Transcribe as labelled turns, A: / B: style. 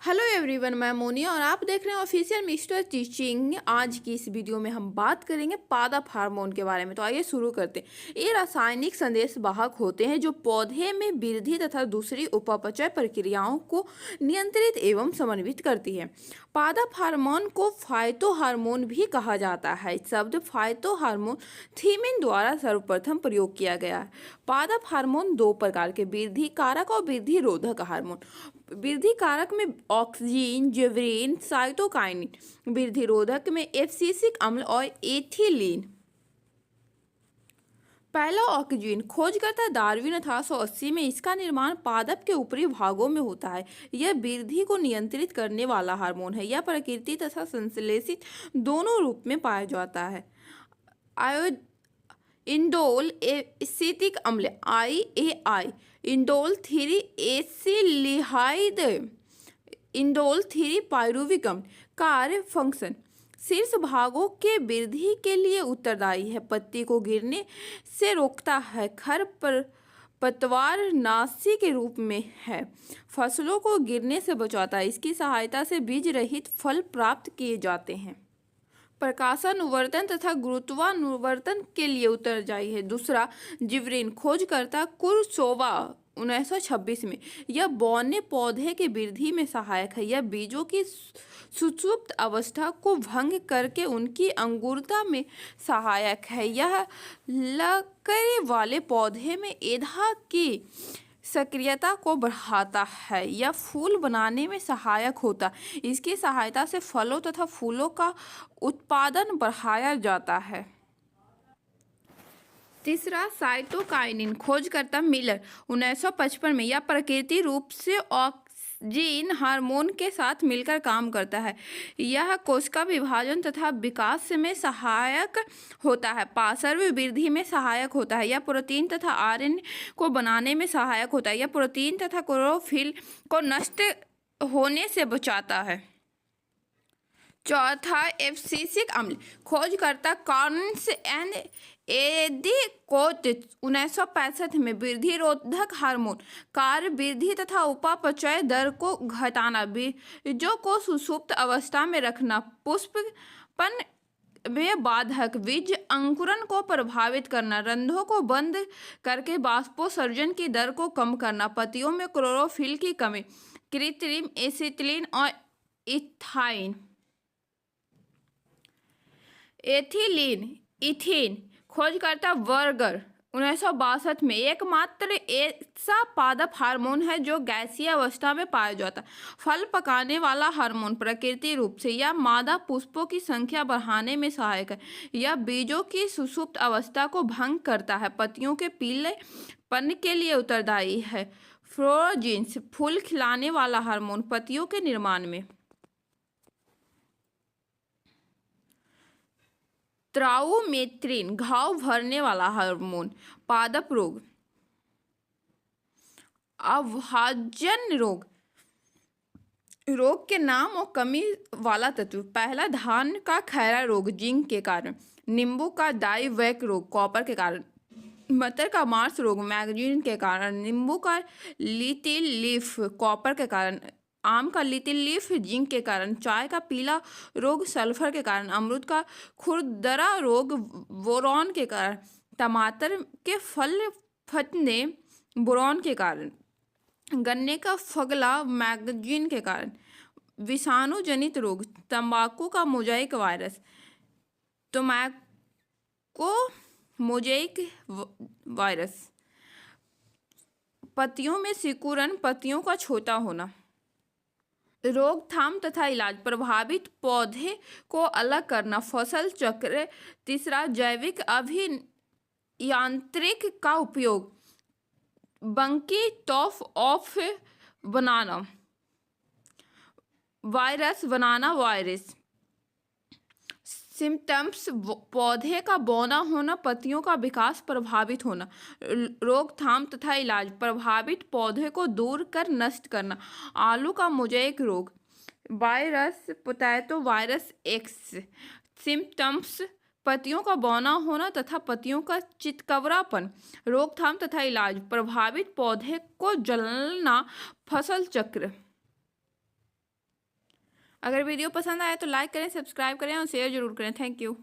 A: Hello everyone, मैं मोनिया और आप देख रहे हैं ऑफिशियल मिस्टर टीचिंग। आज की इस वीडियो में हम बात करेंगे पादप हार्मोन के बारे में। तो आइए शुरू करते हैं। ये रासायनिक संदेश वाहक होते हैं जो पौधे में वृद्धि तथा दूसरी उपापचय प्रक्रियाओं को नियंत्रित एवं समन्वित करती है। पादप हार्मोन को फाइटो हार्मोन भी कहा जाता है। शब्द फाइटो हार्मोन थीमिन द्वारा सर्वप्रथम प्रयोग किया गया है। पादप हार्मोन दो प्रकार के, वृद्धि कारक और वृद्धि रोधक हार्मोन। वृद्धि कारक में ऑक्सीजन, जिबरेलिन, साइटोकाइनिन। वृद्धि रोधक में एब्सिसिक अम्ल और एथिलीन। पहला ऑक्सीजन खोजकर्ता डार्विन 1880 में। इसका निर्माण पादप के ऊपरी भागों में होता है। यह वृद्धि को नियंत्रित करने वाला हार्मोन है। यह प्रकृति तथा संश्लेषित दोनों रूप में पाया जाता है। आयो इंडोल एसिटिक अम्ल IAI, इंडोल 3 एसिलिहाइड, इंडोल 3 पायरुविक अम्ल। कार्य फंक्शन शीर्ष भागों के वृद्धि के लिए उत्तरदायी है। पत्ती को गिरने से रोकता है। खर पर पतवार नाशी के रूप में है। फसलों को गिरने से बचाता है। इसकी सहायता से बीज रहित फल प्राप्त किए जाते हैं। प्रकाशानुवर्तन तथा गुरुत्वानुवर्तन के लिए उत्तरदायी है। दूसरा जिबरेलिन खोजकर्ता कुरसोवा 1926 में। यह बौने पौधे के वृद्धि में सहायक है। यह बीजों की सुषुप्त अवस्था को भंग करके उनकी अंकुरता में सहायक है। यह लकड़ी वाले पौधे में एधा की सक्रियता को बढ़ाता है। यह फूल बनाने में सहायक होता है। इसकी सहायता से फलों तथा फूलों का उत्पादन बढ़ाया जाता है। तीसरा साइटोकाइनिन खोजकर्ता मिलर 1955 में। यह प्राकृतिक रूप से ऑक्सीजन हार्मोन के साथ मिलकर काम करता है। यह कोशिका विभाजन तथा विकास में सहायक होता है। पार्श्व वृद्धि में सहायक होता है। यह प्रोटीन तथा RNA को बनाने में सहायक होता है। यह प्रोटीन तथा क्लोरोफिल को नष्ट होने से बचाता है। चौथा एब्सिसिक अम्ल खोजकर्ता कार्न्स एंड एडिकोट 1965 में। वृद्धि रोधक हार्मोन कार्य वृद्धि तथा उपापचय दर को घटाना, बीजों को सुषुप्त अवस्था में रखना, पुष्पन में बाधक, बीज अंकुरण को प्रभावित करना, रंध्रों को बंद करके बाष्पोत्सर्जन की दर को कम करना, पत्तियों में क्लोरोफिल की कमी, कृत्रिम एसिटिलीन और इथाइन। इथीन खोजकर्ता बर्गर 1962 में। एकमात्र ऐसा पादप हार्मोन है जो गैसीय अवस्था में पाया जाता है। फल पकाने वाला हार्मोन प्राकृतिक रूप से। यह मादा पुष्पों की संख्या बढ़ाने में सहायक है। यह बीजों की सुषुप्त अवस्था को भंग करता है। पत्तियों के पीलेपन के लिए उत्तरदायी है। फ्लोरोजेंस फूल खिलाने वाला हार्मोन पत्तियों के निर्माण में। ट्राउमेट्रिन घाव भरने वाला हार्मोन पादप रोग, अभाजन रोग के नाम और कमी वाला तत्व। पहला धान का खैरा रोग जिंक के कारण। नींबू का डाइवैक रोग कॉपर के कारण। मटर का मार्स रोग मैग्नीशियम के कारण। नींबू का लिटिल लीफ कॉपर के कारण। आम का लिटिल लीफ जिंक के कारण। चाय का पीला रोग सल्फर के कारण। अमरूद का खुरदरा रोग बोरॉन के कारण। टमाटर के फल फटने बोरॉन के कारण। गन्ने का फगला मैग्नीशियम के कारण। विषाणु जनित रोग तंबाकू का Mosaic virus, tobacco Mosaic virus. पत्तियों में सिकुड़न, पत्तियों का छोटा होना। रोकथाम तथा इलाज प्रभावित पौधे को अलग करना, फसल चक्र। तीसरा जैविक अभियांत्रिक का उपयोग, बंकी top of banana, virus banana virus. Symptoms पौधे का बौना होना, पत्तियों का विकास प्रभावित होना। रोकथाम तथा इलाज प्रभावित पौधे को दूर कर नष्ट करना। आलू का मोजाइक रोग virus potato virus x. Symptoms पत्तियों का बौना होना तथा पत्तियों का चितकबरापन। रोकथाम तथा इलाज प्रभावित पौधे को जलना, फसल चक्र। अगर वीडियो पसंद आए तो लाइक करें, सब्सक्राइब करें और शेयर जरूर करें। Thank you.